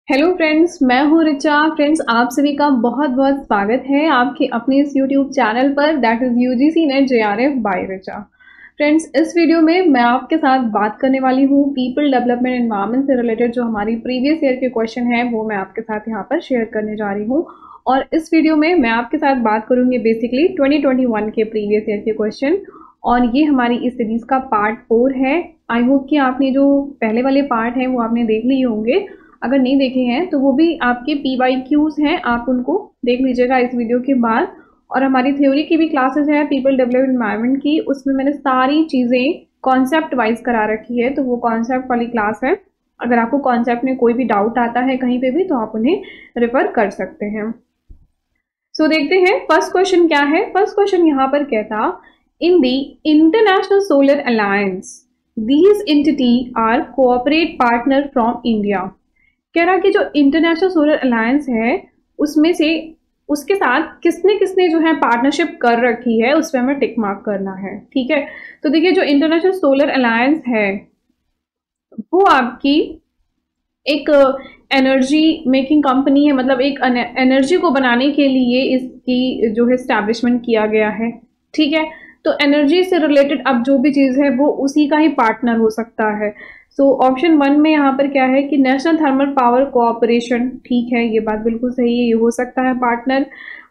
Hello friends, मैं हूँ Richa. Friends, आप सभी का बहुत बहुत स्वागत है आपके अपने इस यूट्यूब चैनल पर, that is UGC NET JRF by Richa. Friends, इस वीडियो में मैं आपके साथ बात करने वाली हूँ पीपल डेवलपमेंट एनवायरनमेंट से रिलेटेड जो हमारी प्रीवियस ईयर के क्वेश्चन है वो मैं आपके साथ यहाँ पर शेयर करने जा रही हूँ। और इस वीडियो में मैं आपके साथ बात करूँगी बेसिकली 2021 के प्रीवियस ईयर के क्वेश्चन, और ये हमारी इस सीरीज का पार्ट 4 है। आई होप कि आपने जो पहले वाले पार्ट हैं वो आपने देख लिए होंगे। अगर नहीं देखे हैं तो वो भी आपके PYQs हैं, आप उनको देख लीजिएगा इस वीडियो के बाद। और हमारी थ्योरी की भी क्लासेस है पीपल डेवलपमेंट एनवायरनमेंट की, उसमें मैंने सारी चीज़ें कॉन्सेप्ट वाइज करा रखी है, तो वो कॉन्सेप्ट वाली क्लास है। अगर आपको कॉन्सेप्ट में कोई भी डाउट आता है कहीं पे भी तो आप उन्हें रेफर कर सकते हैं। सो देखते हैं फर्स्ट क्वेश्चन क्या है। फर्स्ट क्वेश्चन यहाँ पर कहता, in the international solar alliance these entity are cooperate partner from India. कह रहा कि जो इंटरनेशनल सोलर अलायंस है उसमें से उसके साथ किसने किसने जो है पार्टनरशिप कर रखी है, उस पर हमें टिक मार्क करना है। ठीक है, तो देखिए जो इंटरनेशनल सोलर अलायंस है वो आपकी एक एनर्जी मेकिंग कंपनी है, मतलब एक एनर्जी को बनाने के लिए इसकी जो है एस्टैब्लिशमेंट किया गया है। ठीक है, तो एनर्जी से रिलेटेड अब जो भी चीज़ है वो उसी का ही पार्टनर हो सकता है। सो ऑप्शन 1 में यहाँ पर क्या है कि नेशनल थर्मल पावर कोऑपरेशन, ठीक है, ये बात बिल्कुल सही है, ये हो सकता है partner.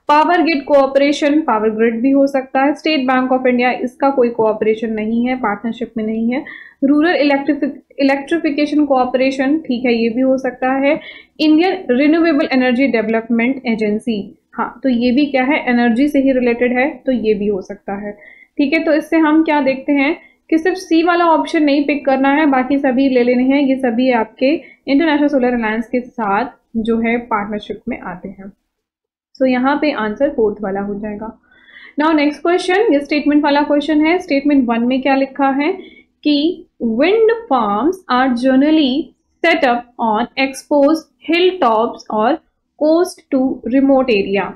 Power grid cooperation, power grid भी हो सकता है। स्टेट बैंक ऑफ इंडिया, इसका कोई कोऑपरेशन नहीं है, पार्टनरशिप में नहीं है। रूरल इलेक्ट्रिफिकेशन कोऑपरेशन, ठीक है, ये भी हो सकता है। Indian renewable energy development agency, हाँ, तो ये भी क्या है, एनर्जी से ही रिलेटेड है, तो ये भी हो सकता है। ठीक है, तो इससे हम क्या देखते हैं कि सिर्फ सी वाला ऑप्शन नहीं पिक करना है, बाकी सभी ले लेने हैं। ये सभी आपके इंटरनेशनल सोलर अलायंस के साथ जो है पार्टनरशिप में आते हैं। सो यहाँ पे आंसर 4th वाला हो जाएगा। नाउ नेक्स्ट क्वेश्चन, ये स्टेटमेंट वाला क्वेश्चन है। स्टेटमेंट 1 में क्या लिखा है कि wind farms are generally set up on expose hill tops और कोस्ट टू रिमोट एरिया।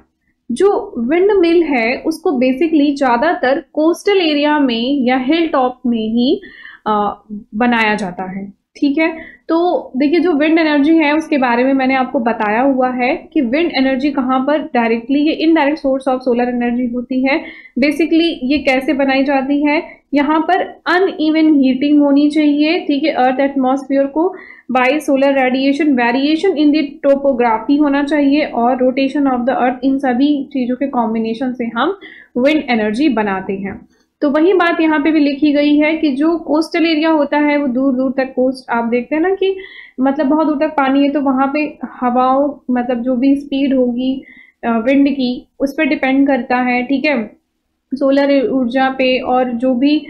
जो विंड मिल है उसको बेसिकली ज़्यादातर कोस्टल एरिया में या हिल टॉप में ही बनाया जाता है। ठीक है, तो देखिए जो विंड एनर्जी है उसके बारे में मैंने आपको बताया हुआ है कि विंड एनर्जी कहाँ पर डायरेक्टली, ये indirect source of solar energy होती है। बेसिकली ये कैसे बनाई जाती है, यहाँ पर अनइवन हीटिंग होनी चाहिए, ठीक है, अर्थ एटमॉस्फेयर को bye solar radiation, variation in the topography होना चाहिए, और रोटेशन ऑफ द अर्थ, इन सभी चीज़ों के कॉम्बिनेशन से हम विंड एनर्जी बनाते हैं। तो वही बात यहाँ पे भी लिखी गई है कि जो कोस्टल एरिया होता है वो दूर दूर तक, कोस्ट आप देखते हैं ना कि मतलब बहुत दूर तक पानी है, तो वहाँ पे हवाओं, मतलब जो भी स्पीड होगी विंड की उस पर डिपेंड करता है। ठीक है, सोलर ऊर्जा पे, और जो भी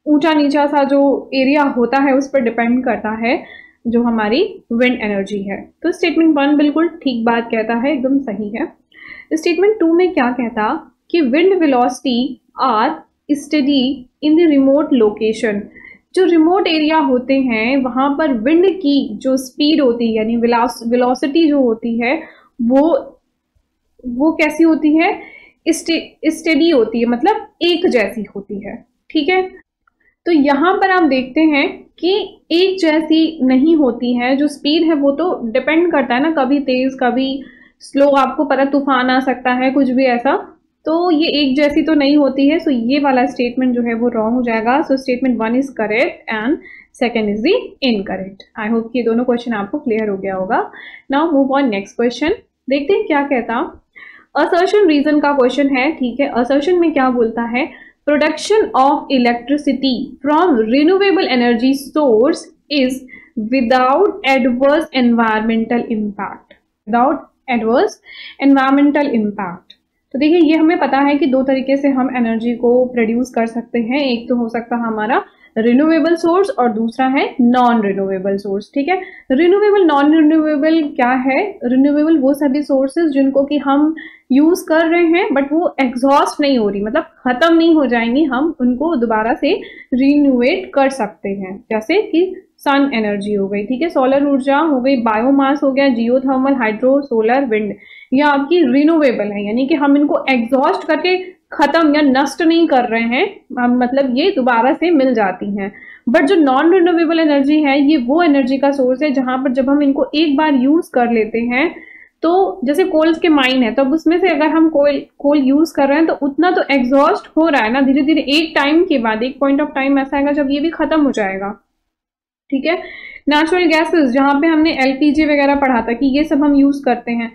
ऊंचा नीचा सा जो एरिया होता है उस पर डिपेंड करता है जो हमारी विंड एनर्जी है। तो स्टेटमेंट 1 बिल्कुल ठीक बात कहता है, एकदम सही है। स्टेटमेंट 2 में क्या कहता कि wind velocity are study in the remote location. जो रिमोट एरिया होते हैं वहाँ पर विंड की जो स्पीड होती है, यानी वेलोसिटी जो होती है वो कैसी होती है, स्टेडी होती है, मतलब एक जैसी होती है। ठीक है, तो यहाँ पर आप देखते हैं कि एक जैसी नहीं होती है, जो स्पीड है वो तो डिपेंड करता है ना, कभी तेज कभी स्लो, आपको पता तूफान आ सकता है, कुछ भी ऐसा, तो ये एक जैसी तो नहीं होती है। सो ये वाला स्टेटमेंट जो है वो रॉन्ग हो जाएगा। So statement 1 is correct and second is the incorrect. I hope कि ये दोनों क्वेश्चन आपको क्लियर हो गया होगा। Now move on next question, देखते हैं क्या कहता। असर्शन रीजन का क्वेश्चन है। ठीक है, असर्शन में क्या बोलता है, production of electricity from renewable energy source is without adverse environmental impact, without adverse environmental impact. तो देखिए ये हमें पता है कि दो तरीके से हम एनर्जी को प्रोड्यूस कर सकते हैं, एक तो हो सकता है हमारा रिन्यूएबल सोर्स और दूसरा है नॉन रिन्यूएबल सोर्स। ठीक है, रिन्यूएबल नॉन रिन्यूएबल क्या है, रिन्यूएबल वो सभी सोर्सेज जिनको कि हम यूज कर रहे हैं बट वो एग्जॉस्ट नहीं हो रही, मतलब खत्म नहीं हो जाएंगी, हम उनको दोबारा से रिन्यूएट कर सकते हैं, जैसे कि सन एनर्जी हो गई, ठीक है, सोलर ऊर्जा हो गई, बायोमास हो गया, जियोथर्मल, हाइड्रो, सोलर, विंड, ये आपकी रिन्यूएबल है, यानी कि हम इनको एग्जॉस्ट करके खत्म या नष्ट नहीं कर रहे हैं, मतलब ये दोबारा से मिल जाती हैं। बट जो नॉन रिन्यूएबल एनर्जी है, ये वो एनर्जी का सोर्स है जहां पर जब हम इनको एक बार यूज कर लेते हैं, तो जैसे कोल्स के माइन है, तो अब उसमें से अगर हम कोल यूज कर रहे हैं तो उतना तो एग्जॉस्ट हो रहा है ना, धीरे धीरे एक टाइम के बाद, एक पॉइंट ऑफ टाइम ऐसा आएगा जब ये भी खत्म हो जाएगा। ठीक है, नेचुरल गैसेस जहां पे हमने एलपीजी वगैरह पढ़ा था कि ये सब हम यूज करते हैं,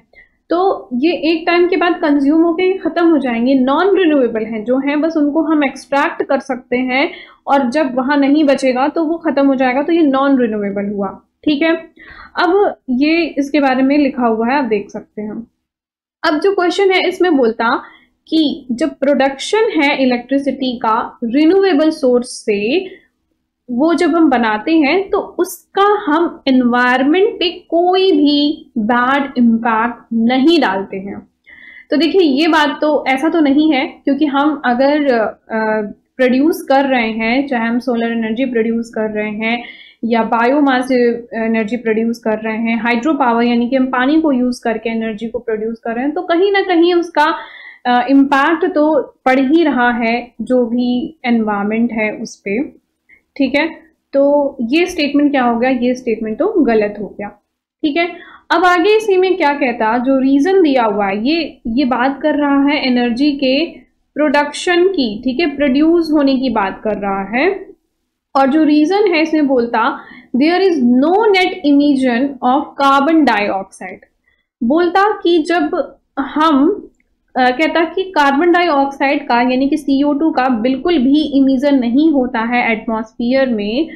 तो ये एक टाइम के बाद कंज्यूम होके खत्म हो जाएंगे। नॉन रिन्यूएबल हैं जो हैं, बस उनको हम एक्सट्रैक्ट कर सकते हैं और जब वहां नहीं बचेगा तो वो खत्म हो जाएगा, तो ये नॉन रिन्यूएबल हुआ। ठीक है, अब ये इसके बारे में लिखा हुआ है, आप देख सकते हैं। अब जो क्वेश्चन है इसमें बोलता कि जब प्रोडक्शन है इलेक्ट्रिसिटी का रिन्यूएबल सोर्स से, वो जब हम बनाते हैं तो उसका हम एनवायरनमेंट पे कोई भी बैड इम्पैक्ट नहीं डालते हैं। तो देखिए ये बात तो ऐसा तो नहीं है, क्योंकि हम अगर प्रोड्यूस कर रहे हैं, चाहे हम सोलर एनर्जी प्रोड्यूस कर रहे हैं या बायोमास एनर्जी प्रोड्यूस कर रहे हैं, हाइड्रो पावर यानी कि हम पानी को यूज करके एनर्जी को प्रोड्यूस कर रहे हैं, तो कहीं ना कहीं उसका इम्पैक्ट तो पड़ ही रहा है जो भी एनवायरनमेंट है उस पर। ठीक है, तो ये स्टेटमेंट क्या हो गया, ये स्टेटमेंट तो गलत हो गया। ठीक है, अब आगे इसी में क्या कहता, जो रीजन दिया हुआ है, ये बात कर रहा है एनर्जी के प्रोडक्शन की। ठीक है, प्रोड्यूस होने की बात कर रहा है, और जो रीजन है इसमें बोलता there is no net emission of carbon dioxide. बोलता कि जब हम कहता कि कार्बन डाइऑक्साइड का यानी कि CO2 का बिल्कुल भी इमिशन नहीं होता है एटमॉस्फेयर में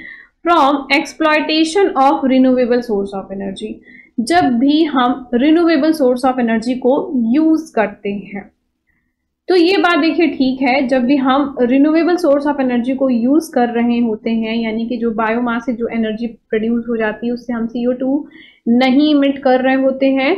from exploitation of renewable source of energy, जब भी हम रिन्यूएबल सोर्स ऑफ एनर्जी को यूज करते हैं। तो ये बात देखिए ठीक है, जब भी हम रिन्यूएबल सोर्स ऑफ एनर्जी को यूज कर रहे होते हैं, यानी कि जो बायोमास से जो एनर्जी प्रोड्यूस हो जाती है उससे हम CO2 नहीं इमिट कर रहे होते हैं,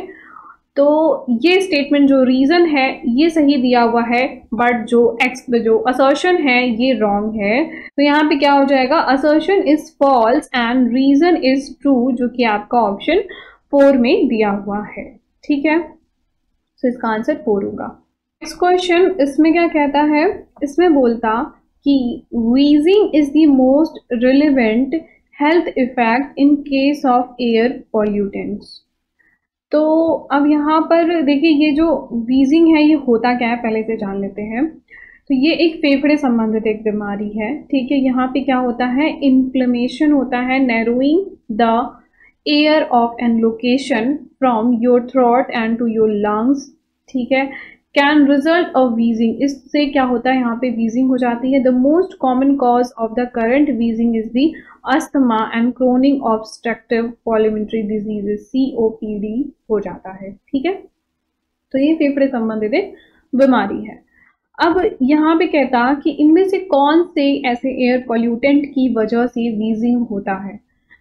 तो ये स्टेटमेंट जो रीजन है ये सही दिया हुआ है, बट जो असर्शन है ये रॉन्ग है। तो यहाँ पे क्या हो जाएगा, assertion is false and reason is true, जो कि आपका ऑप्शन 4 में दिया हुआ है। ठीक है, तो इसका आंसर 4 होगा। नेक्स्ट क्वेश्चन, इसमें क्या कहता है, इसमें बोलता कि wheezing is the most relevant health effect in case of air pollutants. तो अब यहाँ पर देखिए ये जो व्हीजिंग है ये होता क्या है पहले से जान लेते हैं। तो ये एक फेफड़े संबंधित एक बीमारी है। ठीक है, यहाँ पे क्या होता है, इन्फ्लेमेशन होता है, narrowing the air of an location from your throat and to your lungs. ठीक है, कैन रिजल्ट ऑफ व्हीजिंग, इससे क्या होता है, यहाँ पे व्हीजिंग हो जाती है। The most common cause of the current wheezing is the asthma and chronic obstructive parliamentary diseases, COPD हो जाता है। ठीक है, तो ये फेफड़े संबंधित एक बीमारी है। अब यहाँ पे कहता कि इनमें से कौन से ऐसे एयर पॉल्यूटेंट की वजह से व्हीजिंग होता है।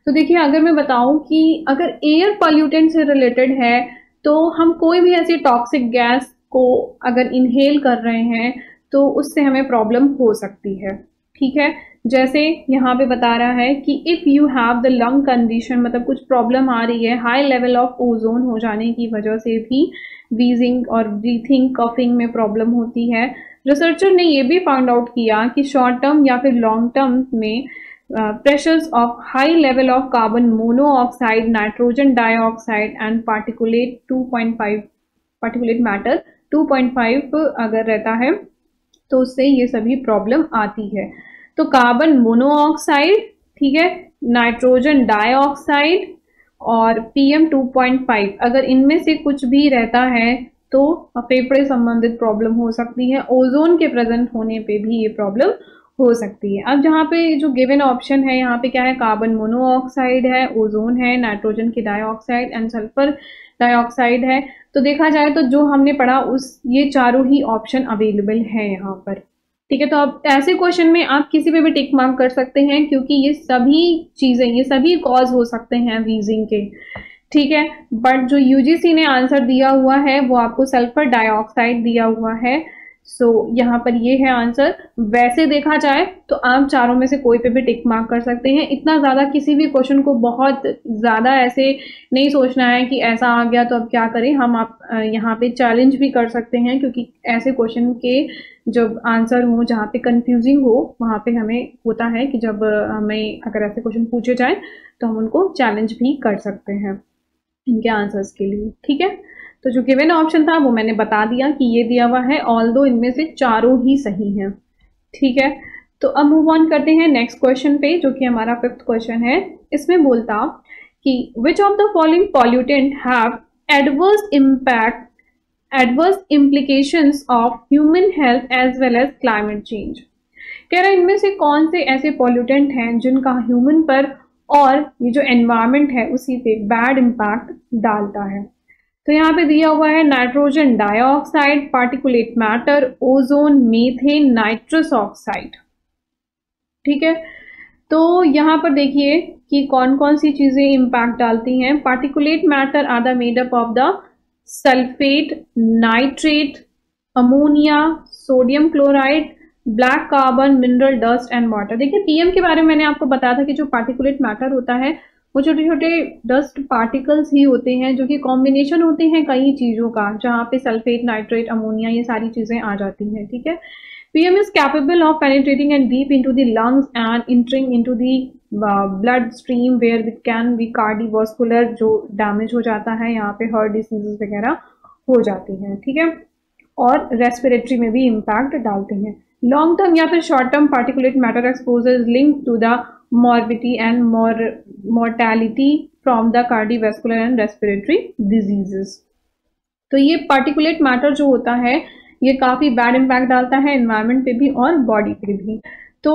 तो देखिए अगर मैं बताऊं कि अगर एयर पॉल्यूटेंट से रिलेटेड है, तो हम कोई भी ऐसी टॉक्सिक गैस को अगर इनहेल कर रहे हैं तो उससे हमें प्रॉब्लम हो सकती है। ठीक है, जैसे यहाँ पे बता रहा है कि if you have the lung condition, मतलब कुछ प्रॉब्लम आ रही है, हाई लेवल ऑफ ओजोन हो जाने की वजह से भी व्हीजिंग और ब्रीथिंग कफिंग में प्रॉब्लम होती है। रिसर्चर ने ये भी फाइंड आउट किया कि शॉर्ट टर्म या फिर लॉन्ग टर्म में pressures of high level of carbon monoxide, nitrogen dioxide and particulate 2.5 particulate matter 2.5 अगर रहता है तो उससे ये सभी प्रॉब्लम आती है। तो कार्बन मोनोऑक्साइड, ठीक है, नाइट्रोजन डाइऑक्साइड और PM 2.5 अगर इनमें से कुछ भी रहता है तो फेफड़े संबंधित प्रॉब्लम हो सकती है। ओजोन के प्रेजेंट होने पे भी ये प्रॉब्लम हो सकती है। अब जहाँ पे जो गिवन ऑप्शन है यहाँ पे क्या है, कार्बन मोनोऑक्साइड है, ओजोन है, नाइट्रोजन की डाइऑक्साइड एंड सल्फर डाइऑक्साइड है। तो देखा जाए तो जो हमने पढ़ा ये चारों ही ऑप्शन अवेलेबल है यहाँ पर। ठीक है, तो अब ऐसे क्वेश्चन में आप किसी पे भी टिक मार्क कर सकते हैं क्योंकि ये सभी चीजें, ये सभी कॉज हो सकते हैं व्हीजिंग के। ठीक है, बट जो UGC ने आंसर दिया हुआ है वो आपको सल्फर डाइऑक्साइड दिया हुआ है। सो यहाँ पर ये है आंसर। वैसे देखा जाए तो आप चारों में से कोई पे भी टिक मार्क कर सकते हैं। इतना ज़्यादा किसी भी क्वेश्चन को बहुत ज़्यादा ऐसे नहीं सोचना है कि ऐसा आ गया तो अब क्या करें। हम आप यहाँ पे चैलेंज भी कर सकते हैं, क्योंकि ऐसे क्वेश्चन के जब आंसर हो जहाँ पे कंफ्यूजिंग हो वहाँ पे हमें होता है कि जब हमें अगर ऐसे क्वेश्चन पूछे जाए तो हम उनको चैलेंज भी कर सकते हैं इनके आंसर्स के लिए। ठीक है, तो जो गिवन ऑप्शन था वो मैंने बता दिया कि ये दिया हुआ है, ऑल्दो इनमें से चारों ही सही हैं। ठीक है, तो अब मूव ऑन करते हैं नेक्स्ट क्वेश्चन पे, जो कि हमारा 5th क्वेश्चन है। इसमें बोलता कि which of the following pollutant have adverse implications of human health as well as climate change. कह रहा है इनमें से कौन से ऐसे पॉल्यूटेंट हैं जिनका ह्यूमन पर और ये जो एनवायरमेंट है उसी पे बैड इम्पैक्ट डालता है। तो यहाँ पे दिया हुआ है nitrogen dioxide, particulate matter, ozone, methane, nitrous oxide. ठीक है, तो यहाँ पर देखिए कि कौन कौन सी चीजें इम्पैक्ट डालती हैं। Particulate matter are the made up of the sulphate, nitrate, ammonia, sodium chloride, black carbon, mineral dust and water. देखिए पीएम के बारे में मैंने आपको बताया था कि जो पार्टिकुलेट मैटर होता है वो छोटे छोटे डस्ट पार्टिकल्स ही होते हैं, जो कि कॉम्बिनेशन होते हैं कई चीज़ों का, जहाँ पे सल्फेट, नाइट्रेट, अमोनिया ये सारी चीज़ें आ जाती हैं। ठीक है, PM is capable of penetrating and deep into the lungs and entering into the blood stream where it can be cardiovascular, जो डैमेज हो जाता है यहाँ पे हार्ट डिसीजेस वगैरह हो जाती हैं। ठीक है, और रेस्पिरेटरी में भी इम्पैक्ट डालते हैं। लॉन्ग टर्म या फिर short term particulate matter exposure is linked to the morbidity and mortality from the cardiovascular and respiratory diseases। तो ये पार्टिकुलेट मैटर जो होता है ये काफ़ी बैड इम्पैक्ट डालता है एनवायरनमेंट पे भी और बॉडी पे भी। तो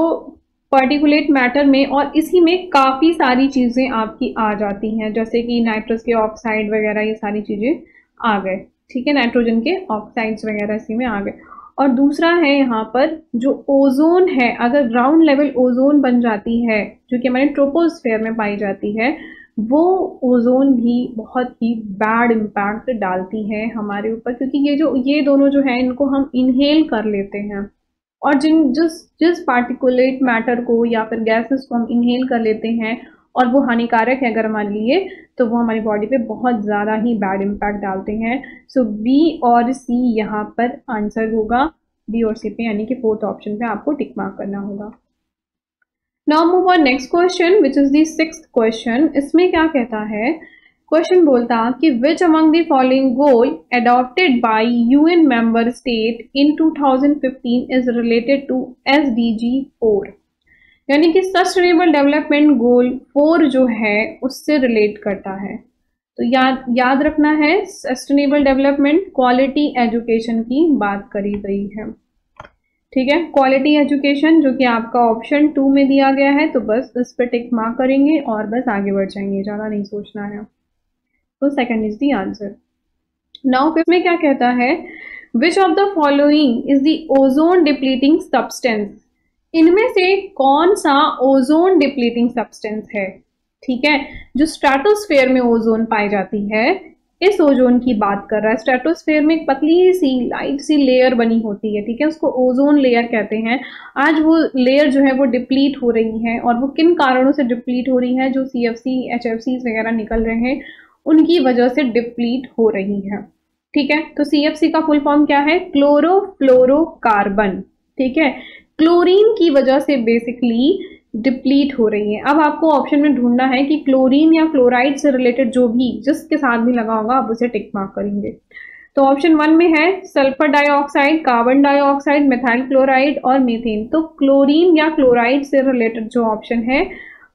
पार्टिकुलेट मैटर में और इसी में काफ़ी सारी चीज़ें आपकी आ जाती हैं, जैसे कि नाइट्रस के ऑक्साइड वगैरह ये सारी चीज़ें आ गए। ठीक है, नाइट्रोजन के ऑक्साइड्स वगैरह इसी में आ गए। और दूसरा है यहाँ पर जो ओजोन है, अगर ग्राउंड लेवल ओजोन बन जाती है जो कि हमारे ट्रोपोस्फेयर में पाई जाती है, वो ओजोन भी बहुत ही बैड इम्पैक्ट डालती है हमारे ऊपर, क्योंकि ये दोनों जो है इनको हम इनहेल कर लेते हैं। और जिस पार्टिकुलेट मैटर को या फिर गैसेस को हम इनहेल कर लेते हैं और वो हानिकारक है अगर हमारे लिए, तो वो हमारी बॉडी पे बहुत ज़्यादा ही बैड इम्पैक्ट डालते हैं। सो बी और सी यहाँ पर आंसर होगा, बी और सी पे, यानी कि 4th ऑप्शन पे आपको टिक मार्क करना होगा। Now move on next question which is the 6th question. इसमें क्या कहता है, क्वेश्चन बोलता कि which among the following goal adopted by UN member state in 2015 is related to SDG 4, यानी कि सस्टेनेबल डेवलपमेंट गोल 4 जो है उससे रिलेट करता है। तो याद रखना है सस्टेनेबल डेवलपमेंट क्वालिटी एजुकेशन की बात करी गई है। ठीक है, क्वालिटी एजुकेशन जो कि आपका ऑप्शन 2 में दिया गया है, तो बस इस पर टिक मार्क करेंगे और बस आगे बढ़ जाएंगे, ज़्यादा नहीं सोचना है। तो second is the answer. Now फिर में क्या कहता है, विच of the following is the ozone depleting substance. इनमें से कौन सा ओजोन डिप्लीटिंग सब्सटेंस है। ठीक है, जो स्ट्रेटोस्फेयर में ओजोन पाई जाती है, इस ओजोन की बात कर रहा है। स्ट्रेटोस्फेयर में एक पतली सी लाइट सी लेयर बनी होती है, ठीक है, उसको ओजोन लेयर कहते हैं। आज वो लेयर जो है वो डिप्लीट हो रही है, और वो किन कारणों से डिप्लीट हो रही है, जो CFC HFCs वगैरह निकल रहे हैं उनकी वजह से डिप्लीट हो रही है। ठीक है, तो CFC का फुल फॉर्म क्या है, क्लोरोफ्लोरोकार्बन। ठीक है, क्लोरीन की वजह से बेसिकली डिप्लीट हो रही है। अब आपको ऑप्शन में ढूंढना है कि क्लोरीन या क्लोराइड से रिलेटेड जो भी जिसके साथ भी लगा होगा आप उसे टिक मार्क करेंगे। तो ऑप्शन 1 में है sulphur dioxide, carbon dioxide, methyl chloride और मीथेन। तो क्लोरीन या क्लोराइड से रिलेटेड जो ऑप्शन है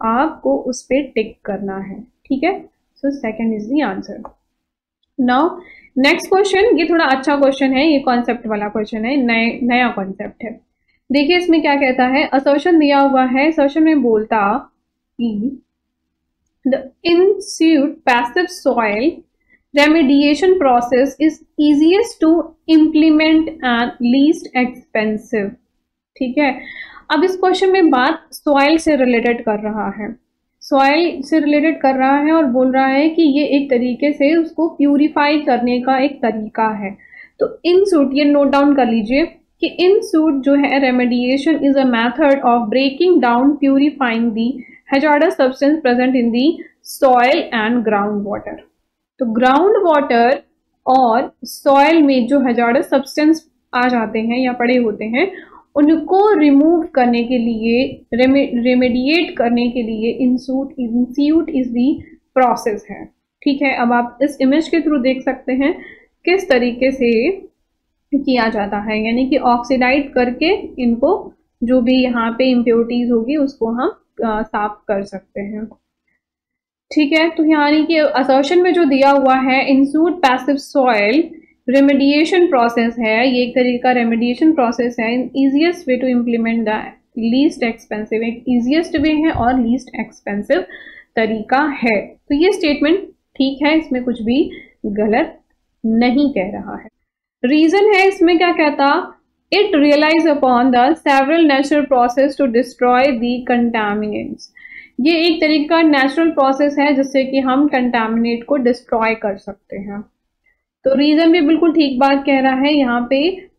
आपको उस पर टिक करना है। ठीक है, so second is the answer. Now next question, ये थोड़ा अच्छा क्वेश्चन है, ये कॉन्सेप्ट वाला क्वेश्चन है, नया कॉन्सेप्ट है। देखिए इसमें क्या कहता है, असर्शन दिया हुआ है। असर्शन में बोलता कि the in situ passive soil remediation process is easiest to implement and least expensive. ठीक है, अब इस क्वेश्चन में बात सॉइल से रिलेटेड कर रहा है, सॉइल से रिलेटेड कर रहा है और बोल रहा है कि ये एक तरीके से उसको प्यूरिफाई करने का एक तरीका है। तो इंस्यूट, ये नोट डाउन कर लीजिए, कि इन सूट जो है remediation is a method of breaking down purifying the hazardous substance present in the soil and ground water. तो ग्राउंड वाटर और सॉइल में जो हैजार्डस सब्सटेंस आ जाते हैं या पड़े होते हैं, उनको रिमूव करने के लिए, रेमेडिएट करने के लिए इंस्यूट इज दी प्रोसेस है। ठीक है, अब आप इस इमेज के थ्रू देख सकते हैं किस तरीके से किया जाता है, यानी कि ऑक्सीडाइज करके इनको जो भी यहाँ पे इम्प्योरिटीज होगी उसको हम साफ कर सकते हैं। ठीक है, तो यानी कि असर्शन में जो दिया हुआ है in situ passive soil remediation process है, ये एक तरीके का रेमेडिएशन प्रोसेस है। Easiest way to implement the least expensive, एक ईजिएस्ट वे है और लीस्ट एक्सपेंसिव तरीका है। तो ये स्टेटमेंट ठीक है, इसमें कुछ भी गलत नहीं कह रहा है। रीजन है इसमें क्या कहता, it realize upon the several natural process to destroy the contaminants. ये एक तरीके का नेचुरल प्रोसेस है जिससे कि हम कंटामिनेट को डिस्ट्रॉय कर सकते हैं। तो रीजन भी बिल्कुल ठीक बात कह रहा है, यहाँ पे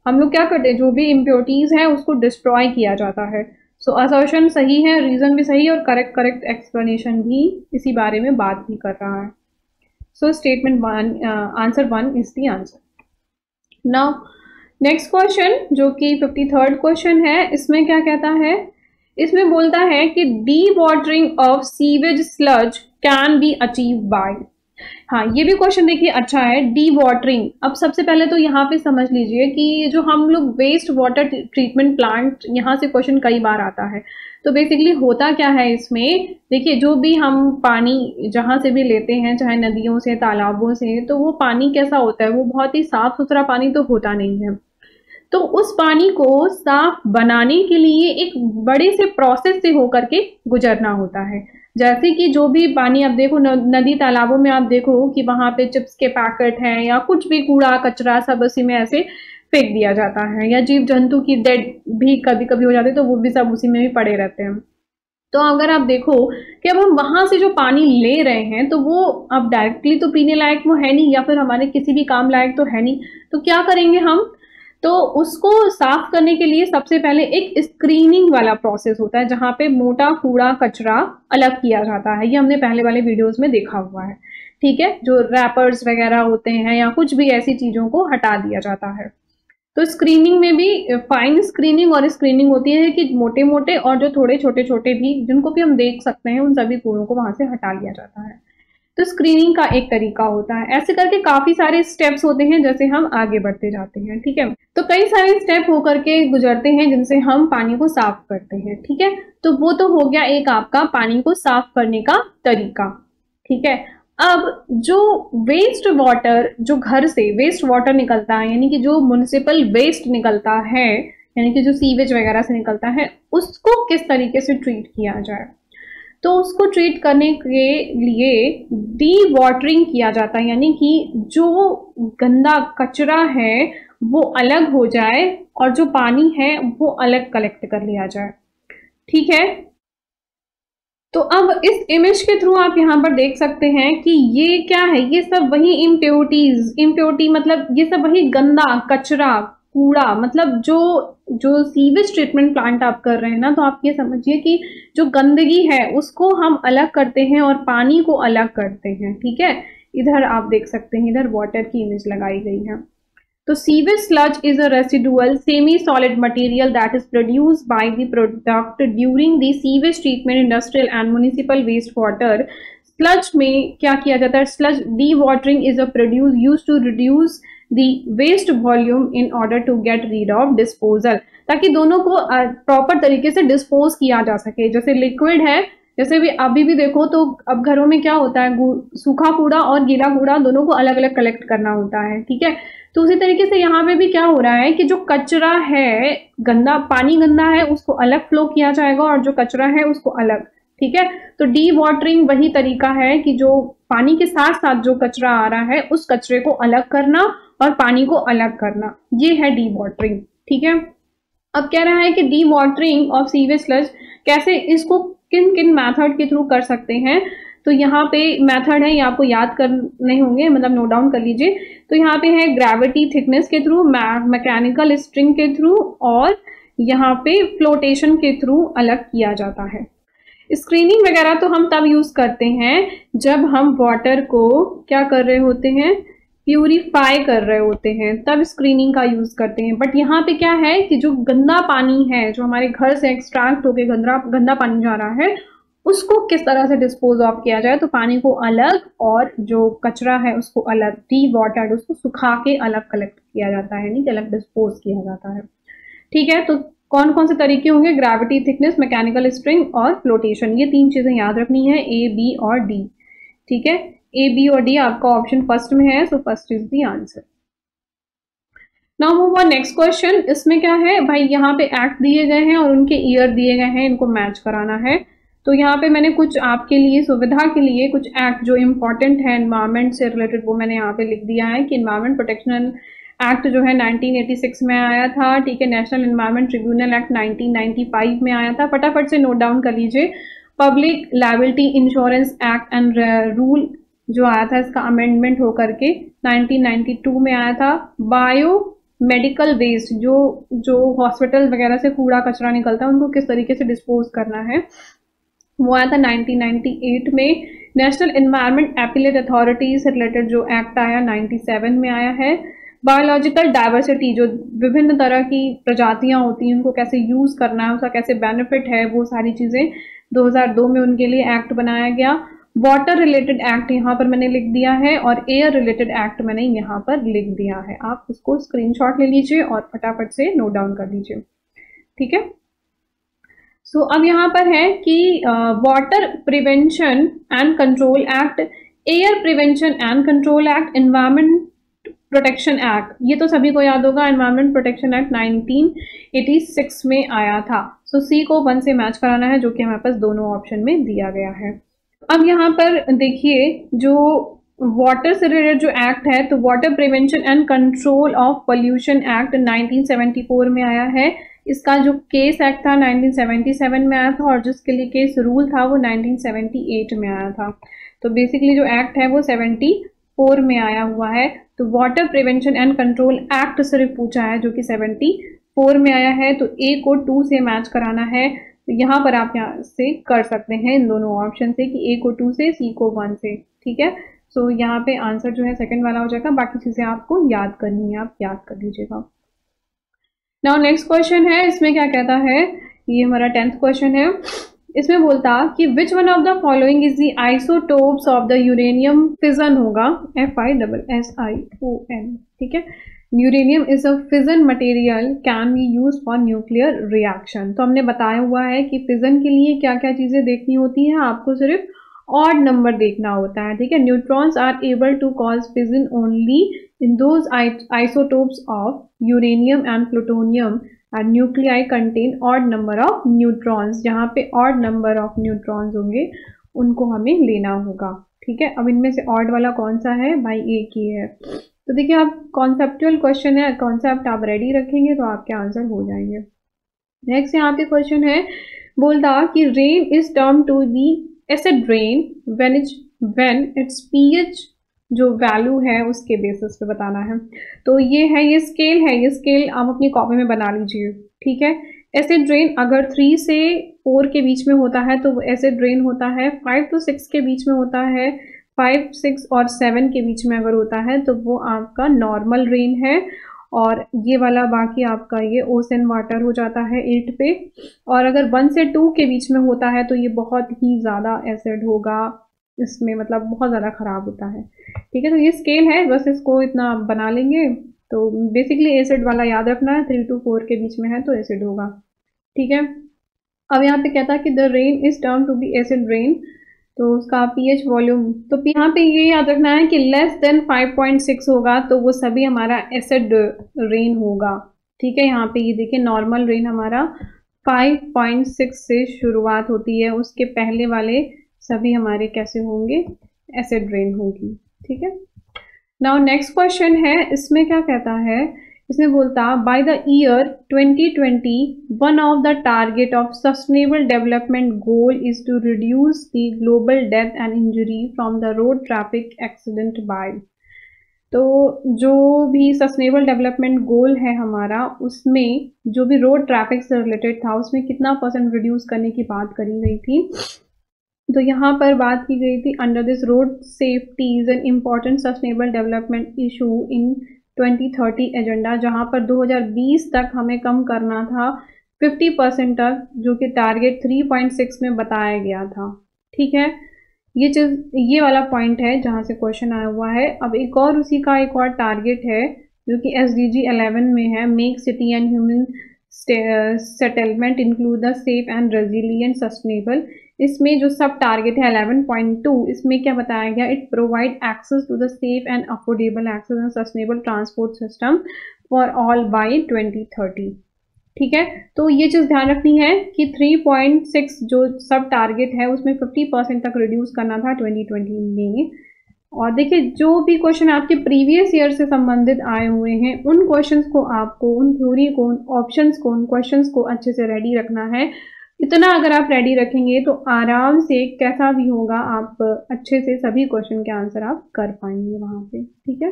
हम लोग क्या करते हैं, जो भी इम्प्योरिटीज है उसको डिस्ट्रॉय किया जाता है। सो असर्शन सही है, रीजन भी सही है और करेक्ट एक्सप्लेनेशन भी इसी बारे में बात भी कर रहा है। So statement one, answer 1 is the answer. Now next question जो कि 53rd क्वेश्चन है, इसमें क्या कहता है, इसमें बोलता है कि D watering of sewage sludge can be achieve by. हाँ, ये भी क्वेश्चन देखिए अच्छा है, डी वाटरिंग। अब सबसे पहले तो यहाँ पे समझ लीजिए कि जो हम लोग वेस्ट वाटर ट्रीटमेंट प्लांट, यहाँ से क्वेश्चन कई बार आता है। तो बेसिकली होता क्या है इसमें, देखिए जो भी हम पानी जहाँ से भी लेते हैं, चाहे नदियों से, तालाबों से, तो वो पानी कैसा होता है, वो बहुत ही साफ सुथरा पानी तो होता नहीं है। तो उस पानी को साफ बनाने के लिए एक बड़े से प्रोसेस से होकर के गुजरना होता है। जैसे कि जो भी पानी आप देखो नदी तालाबों में, आप देखो कि वहां पे चिप्स के पैकेट हैं या कुछ भी कूड़ा कचरा सब उसी में ऐसे फेंक दिया जाता है, या जीव जंतु की डेड भी कभी कभी हो जाती है, तो वो भी सब उसी में भी पड़े रहते हैं। तो अगर आप देखो कि अब हम वहां से जो पानी ले रहे हैं तो वो अब डायरेक्टली तो पीने लायक वो है नहीं, या फिर हमारे किसी भी काम लायक तो है नहीं। तो क्या करेंगे हम, तो उसको साफ करने के लिए सबसे पहले एक स्क्रीनिंग वाला प्रोसेस होता है, जहां पे मोटा कूड़ा कचरा अलग किया जाता है। ये हमने पहले वाले वीडियोस में देखा हुआ है। ठीक है, जो रैपर्स वगैरह होते हैं या कुछ भी ऐसी चीजों को हटा दिया जाता है। तो स्क्रीनिंग में भी फाइन स्क्रीनिंग और स्क्रीनिंग होती है कि मोटे मोटे और जो थोड़े छोटे छोटे भी, जिनको भी हम देख सकते हैं, उन सभी कूड़ों को वहां से हटा लिया जाता है। तो स्क्रीनिंग का एक तरीका होता है। ऐसे करके काफी सारे स्टेप्स होते हैं, जैसे हम आगे बढ़ते जाते हैं। ठीक है, तो कई सारे स्टेप होकर के गुजरते हैं जिनसे हम पानी को साफ करते हैं। ठीक है, तो वो तो हो गया एक आपका पानी को साफ करने का तरीका। ठीक है, अब जो वेस्ट वाटर, जो घर से वेस्ट वाटर निकलता है, यानी कि जो म्युनिसिपल वेस्ट निकलता है, यानी कि जो सीवेज वगैरह से निकलता है, उसको किस तरीके से ट्रीट किया जाए। तो उसको ट्रीट करने के लिए डी वाटरिंग किया जाता है, यानी कि जो गंदा कचरा है वो अलग हो जाए और जो पानी है वो अलग कलेक्ट कर लिया जाए। ठीक है, तो अब इस इमेज के थ्रू आप यहाँ पर देख सकते हैं कि ये क्या है, ये सब वही इम्प्योरिटी मतलब ये सब वही गंदा कचरा कूड़ा, मतलब जो सीवेज ट्रीटमेंट प्लांट आप कर रहे हैं ना, तो आप ये समझिए कि जो गंदगी है उसको हम अलग करते हैं और पानी को अलग करते हैं। ठीक है, इधर आप देख सकते हैं, इधर वाटर की इमेज लगाई गई है। तो sewage sludge is a residual semi solid material that is produced by the product during the sewage treatment industrial and municipal waste water. Sludge में क्या किया जाता है, sludge dewatering is a produce use to reduce the waste volume in order to get rid of disposal, ताकि दोनों को proper तरीके से डिस्पोज किया जा सके। जैसे लिक्विड है, जैसे भी अभी भी देखो तो अब घरों में क्या होता है, सूखा कूड़ा और गीला कूड़ा दोनों को अलग अलग कलेक्ट करना होता है। ठीक है, तो उसी तरीके से यहाँ पे भी क्या हो रहा है कि जो कचरा है, गंदा पानी गंदा है, उसको अलग फ्लो किया जाएगा और जो कचरा है उसको अलग। ठीक है, तो डी वाटरिंग वही तरीका है कि जो पानी के साथ साथ जो कचरा आ रहा है उस कचरे को अलग करना और पानी को अलग करना, ये है डी वाटरिंग। ठीक है, अब कह रहा है कि D watering of sewage sludge कैसे, इसको किन किन मेथड के थ्रू कर सकते हैं। तो यहाँ पे मेथड है, ये आपको याद करने होंगे, मतलब नोट डाउन कर लीजिए। तो यहाँ पे है ग्रेविटी थिकनेस के थ्रू, मैकेनिकल स्ट्रिंग के थ्रू, और यहाँ पे फ्लोटेशन के थ्रू अलग किया जाता है। स्क्रीनिंग वगैरह तो हम तब यूज करते हैं जब हम वाटर को क्या कर रहे होते हैं, प्यूरिफाई कर रहे होते हैं, तब स्क्रीनिंग का यूज करते हैं। बट यहाँ पे क्या है कि जो गंदा पानी है, जो हमारे घर से एक्सट्रैक्ट होके गंदा पानी जा रहा है, उसको किस तरह से डिस्पोज ऑफ किया जाए। तो पानी को अलग और जो कचरा है उसको अलग, डी वाटर्ड, उसको सुखा के अलग कलेक्ट किया जाता है, नहीं कि अलग डिस्पोज किया जाता है। ठीक है, तो कौन कौन से तरीके होंगे, ग्रेविटी थिकनेस, मैकेनिकल स्ट्रिंग और फ्लोटेशन, ये 3 चीजें याद रखनी है, ए, बी और डी। ठीक है, ए, बी और डी आपका ऑप्शन फर्स्ट में है, so first is the answer. Now move on next question. इसमें क्या है भाई, यहाँ पे एक्ट दिए गए हैं और उनके ईयर दिए गए हैं, इनको मैच कराना है। तो यहाँ पे मैंने कुछ आपके लिए सुविधा के लिए कुछ एक्ट जो इम्पोर्टेंट है एनवायरमेंट से रिलेटेड, वो मैंने यहाँ पे लिख दिया है कि एनवायरमेंट प्रोटेक्शन एक्ट जो है 1986 में आया था। ठीक है, नेशनल एनवायरमेंट ट्रिब्यूनल एक्ट 1995 में आया था। फटाफट से नोट डाउन कर लीजिए। Public liability insurance act and rule जो आया था, इसका अमेंडमेंट होकर के 1992 में आया था। बायो मेडिकल वेस्ट, जो हॉस्पिटल वगैरह से कूड़ा कचरा निकलता है, उनको किस तरीके से डिस्पोज करना है, वो आया था 1998 में। नेशनल एनवायरमेंट एपिलेट अथॉरिटी से रिलेटेड जो एक्ट आया 97 में आया है। बायोलॉजिकल डाइवर्सिटी, जो विभिन्न तरह की प्रजातियां होती हैं, उनको कैसे यूज करना है, उसका कैसे बेनिफिट है, वो सारी चीजें 2002 में उनके लिए एक्ट बनाया गया। वाटर रिलेटेड एक्ट यहाँ पर मैंने लिख दिया है और एयर रिलेटेड एक्ट मैंने यहाँ पर लिख दिया है। आप इसको स्क्रीनशॉट ले लीजिए और फटाफट से नोट डाउन कर लीजिए। ठीक है, सो अब यहाँ पर है कि water prevention and control act, air prevention and control act, environment protection act, ये तो सभी को याद होगा। एनवायरमेंट प्रोटेक्शन एक्ट 1986 में आया था। सो सी को 1 से मैच कराना है, जो कि हमारे पास दोनों ऑप्शन में दिया गया है। अब यहाँ पर देखिए, जो वाटर से रिलेटेड जो एक्ट है, तो water prevention and control of pollution act 1974 में आया है। इसका जो केस एक्ट था 1977 में आया था, और जिसके लिए केस रूल था वो 1978 में आया था। तो बेसिकली जो एक्ट है वो 74 में आया हुआ है। तो water prevention and control act सिर्फ पूछा है, जो कि 74 में आया है। तो ए को 2 से मैच कराना है। तो यहाँ पर आप यहाँ से कर सकते हैं इन दोनों ऑप्शन से, कि ए को 2 से, सी को 1 से। ठीक है, सो यहाँ पे आंसर जो है सेकंड वाला हो जाएगा। बाकी चीजें आपको याद करनी है, आप याद कर लीजिएगा। नाउ नेक्स्ट क्वेश्चन है, इसमें क्या कहता है, ये हमारा 10th क्वेश्चन है। इसमें बोलता कि which one of the following is the isotopes of the uranium fission होगा, FISSION। ठीक है, uranium is a fission material can be use for nuclear reaction. तो हमने बताया हुआ है कि फिजन के लिए क्या क्या चीजें देखनी होती हैं, आपको सिर्फ ऑड नंबर देखना होता है। ठीक है, neutrons are able to cause fission only in those isotopes of uranium and plutonium and nuclei contain odd number of neutrons. जहाँ पे ऑड नंबर ऑफ न्यूट्रॉन्स होंगे उनको हमें लेना होगा। ठीक है, अब इनमें से ऑड वाला कौन सा है भाई, एक ही है। तो देखिए, आप कॉन्सेप्चुअल क्वेश्चन है, कॉन्सेप्ट आप रेडी रखेंगे तो आपके आंसर हो जाएंगे। नेक्स्ट यहाँ पे क्वेश्चन है, बोलता कि rain is term to the acid rain when its pH जो वैल्यू है उसके बेसिस पे बताना है। तो ये है, ये स्केल है, ये स्केल आप अपनी कॉपी में बना लीजिए। ठीक है, एसिड रेन अगर 3 से 4 के बीच में होता है तो वो एसिड रेन होता है। 5 to 6 के बीच में होता है, 5, 6 और 7 के बीच में अगर होता है तो वो आपका नॉर्मल रेन है। और ये वाला बाकी आपका ये ओशन वाटर हो जाता है 8 पे। और अगर 1 से 2 के बीच में होता है तो ये बहुत ही ज़्यादा एसिड होगा, इसमें मतलब बहुत ज़्यादा ख़राब होता है। ठीक है, तो ये स्केल है, बस इसको इतना बना लेंगे। तो बेसिकली एसिड वाला याद रखना है, 3 to 4 के बीच में है तो एसिड होगा। ठीक है, अब यहाँ पे कहता है कि the rain is term to be acid rain, तो उसका pH वॉल्यूम, तो यहाँ पे ये याद रखना है कि लेस देन 5.6 होगा तो वो सभी हमारा एसिड रेन होगा। ठीक है, यहाँ पे ये देखिए, नॉर्मल रेन हमारा 5.6 से शुरुआत होती है, उसके पहले वाले सभी हमारे कैसे होंगे, एसिड रेन होगी। ठीक है, नाउ नेक्स्ट क्वेश्चन है, इसमें क्या कहता है, इसमें बोलता by the year 2020 one of the target of sustainable development goal is to reduce the global death and injury from the road traffic accident by. तो जो भी सस्टेनेबल डेवलपमेंट गोल है हमारा, उसमें जो भी रोड ट्रैफिक से रिलेटेड था उसमें कितना % रिड्यूस करने की बात करी गई थी। तो यहाँ पर बात की गई थी under this road safety is an important sustainable development issue in 2030 agenda, जहाँ पर 2020 तक हमें कम करना था 50% तक, जो कि टारगेट 3.6 में बताया गया था। ठीक है, ये वाला पॉइंट है जहाँ से क्वेश्चन आया हुआ है। अब एक और उसी का एक और टारगेट है जो कि SDG 11 में है, make city and human settlement include the safe and resilient sustainable. इसमें जो सब टारगेट है 11.2, इसमें क्या बताया गया, it provide access to the safe and affordable access and sustainable transport system for all by 2030। ठीक है, तो ये चीज़ ध्यान रखनी है कि 3.6 जो सब टारगेट है उसमें 50% तक रिड्यूस करना था 2020 में। और देखिए, जो भी क्वेश्चन आपके प्रीवियस ईयर से संबंधित आए हुए हैं, उन क्वेश्चंस को आपको, उन थ्योरी को, उन ऑप्शंस को, उन क्वेश्चंस को अच्छे से रेडी रखना है। इतना अगर आप रेडी रखेंगे तो आराम से कैसा भी होगा आप अच्छे से सभी क्वेश्चन के आंसर आप कर पाएंगे वहां पे। ठीक है,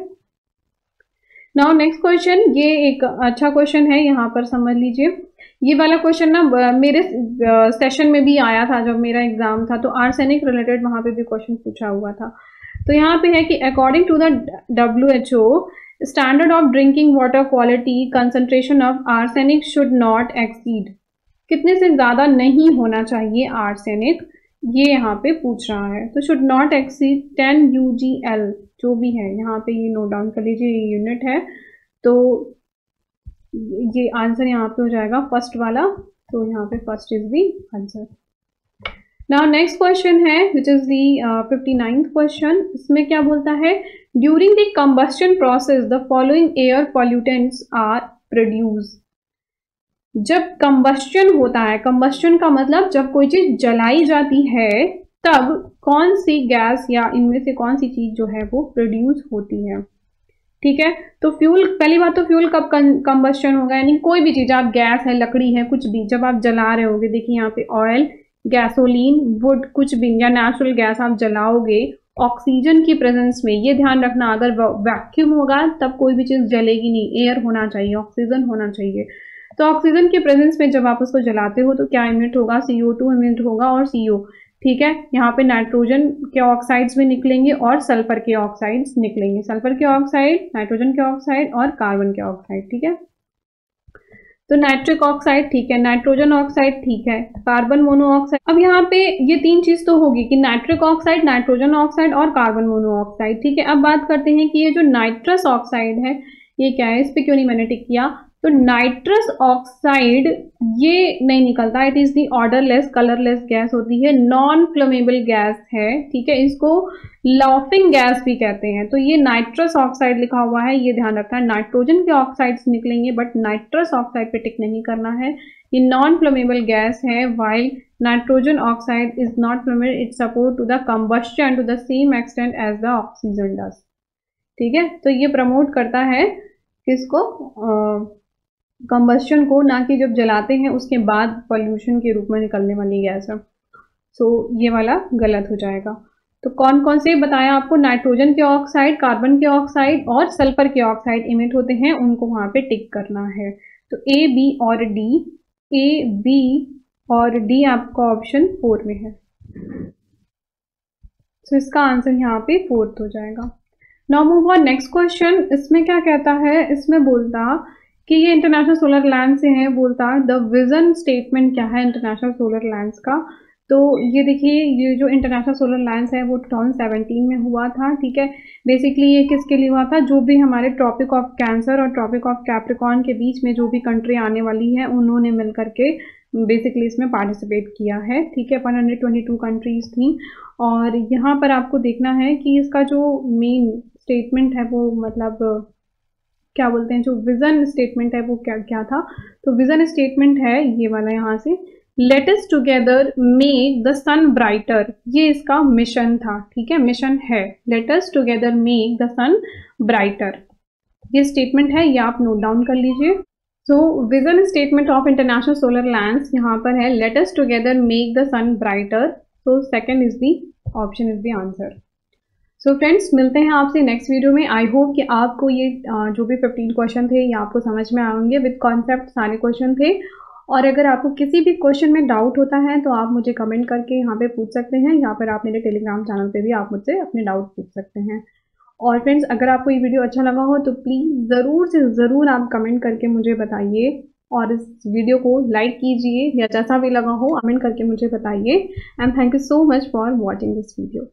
नाउ नेक्स्ट क्वेश्चन, ये एक अच्छा क्वेश्चन है, यहाँ पर समझ लीजिए। ये वाला क्वेश्चन ना मेरे सेशन में भी आया था जब मेरा एग्जाम था, तो आर्सेनिक रिलेटेड वहां पे भी क्वेश्चन पूछा हुआ था। तो यहाँ पे है कि according to the WHO standard of drinking water quality concentration of arsenic should not exceed, कितने से ज्यादा नहीं होना चाहिए आर्सेनिक, ये यहाँ पे पूछ रहा है। तो शुड नॉट एक्सीड 10 UGL, जो भी है यहाँ पे ये नोट डाउन कर लीजिए, ये यूनिट है। तो ये आंसर यहाँ पे हो जाएगा फर्स्ट वाला, तो यहाँ पे first is the answer. Now next question है which is the 59th question. इसमें क्या बोलता है, during the combustion process the following air pollutants are produce. जब कंबस्शन होता है, कंबस्शन का मतलब जब कोई चीज जलाई जाती है, तब कौन सी गैस या इनमें से कौन सी चीज जो है वो प्रोड्यूस होती है। ठीक है, तो फ्यूल, पहली बात तो फ्यूल कब कंबस्शन होगा, यानी कोई भी चीज, आप गैस है, लकड़ी है, कुछ भी जब आप जला रहे होगे, देखिए यहाँ पे ऑयल, गैसोलीन, वुड, कुछ भी या नेचुरल गैस आप जलाओगे ऑक्सीजन की प्रेजेंस में। ये ध्यान रखना, अगर वैक्यूम होगा तब कोई भी चीज जलेगी नहीं, एयर होना चाहिए, ऑक्सीजन होना चाहिए। तो ऑक्सीजन के प्रेजेंस में जब आप उसको जलाते हो तो क्या इमिट होगा, CO2 इमिट होगा और CO। ठीक है, यहाँ पे नाइट्रोजन के ऑक्साइड्स भी निकलेंगे और सल्फर के ऑक्साइड्स निकलेंगे, सल्फर के ऑक्साइड, नाइट्रोजन के ऑक्साइड और कार्बन के ऑक्साइड। ठीक है, तो नाइट्रिक ऑक्साइड ठीक है, नाइट्रोजन ऑक्साइड ठीक है, कार्बन मोनोऑक्साइड। अब यहाँ पे ये तीन चीज तो होगी कि नाइट्रिक ऑक्साइड, नाइट्रोजन ऑक्साइड और कार्बन मोनोऑक्साइड। ठीक है, अब बात करते हैं कि ये जो नाइट्रस ऑक्साइड है ये क्या है, इस पे क्यों नहीं मैंने टिक किया। तो नाइट्रस ऑक्साइड ये नहीं निकलता, it is the odourless colourless gas होती है, नॉन फ्लेमेबल गैस है। ठीक है, इसको लाफिंग गैस भी कहते हैं। तो ये नाइट्रस ऑक्साइड लिखा हुआ है, ये ध्यान रखना है। नाइट्रोजन के ऑक्साइड्स निकलेंगे बट नाइट्रस ऑक्साइड पे टिक नहीं करना है, ये नॉन फ्लेमेबल गैस है। While nitrogen oxide is not flammable, it support to the combustion to the same extent as the oxygen does. ठीक है, तो ये प्रमोट करता है किसको, कंबस्शन को, ना कि जब जलाते हैं उसके बाद पॉल्यूशन के रूप में निकलने वाली गैस है। सो ये वाला गलत हो जाएगा। तो कौन कौन से बताया आपको, नाइट्रोजन के ऑक्साइड, कार्बन के ऑक्साइड और सल्फर के ऑक्साइड इमिट होते हैं, उनको वहां पे टिक करना है। तो A, B और D, A, B और D आपका ऑप्शन 4 में है। तो इसका आंसर यहाँ पे 4th हो जाएगा। Now move on next question. इसमें क्या कहता है, इसमें बोलता कि ये इंटरनेशनल सोलर लैंड से है, बोलता द विजन स्टेटमेंट क्या है इंटरनेशनल सोलर लैंड्स का। तो ये देखिए, ये जो इंटरनेशनल सोलर लैंड्स है वो 2017 में हुआ था। ठीक है, बेसिकली ये किसके लिए हुआ था, जो भी हमारे ट्रॉपिक ऑफ कैंसर और ट्रॉपिक ऑफ कैप्रिकॉर्न के बीच में जो भी कंट्री आने वाली है उन्होंने मिल करके बेसिकली इसमें पार्टिसिपेट किया है। ठीक है, 122 कंट्रीज थी। और यहाँ पर आपको देखना है कि इसका जो मेन स्टेटमेंट है वो मतलब क्या बोलते हैं, जो विजन स्टेटमेंट है वो क्या था। तो विजन स्टेटमेंट है ये वाला यहाँ से, let us together make the sun brighter, ये इसका मिशन था। ठीक है, मिशन है let us together make the sun brighter. ये स्टेटमेंट है, ये आप नोट डाउन कर लीजिए। So vision statement of international solar alliance यहाँ पर है, let us together make the sun brighter. So second is the option is the answer. So friends, मिलते हैं आपसे नेक्स्ट वीडियो में। आई होप कि आपको ये जो भी 15 क्वेश्चन थे ये आपको समझ में आएंगे, विद कॉन्सेप्ट सारे क्वेश्चन थे। और अगर आपको किसी भी क्वेश्चन में डाउट होता है तो आप मुझे कमेंट करके यहाँ पे पूछ सकते हैं, या फिर आप मेरे टेलीग्राम चैनल पे भी आप मुझसे अपने डाउट पूछ सकते हैं। और फ्रेंड्स, अगर आपको ये वीडियो अच्छा लगा हो तो प्लीज़ ज़रूर से ज़रूर आप कमेंट करके मुझे बताइए, और इस वीडियो को लाइक कीजिए, या जैसा भी लगा हो कमेंट करके मुझे बताइए। And thank you so much for watching this video.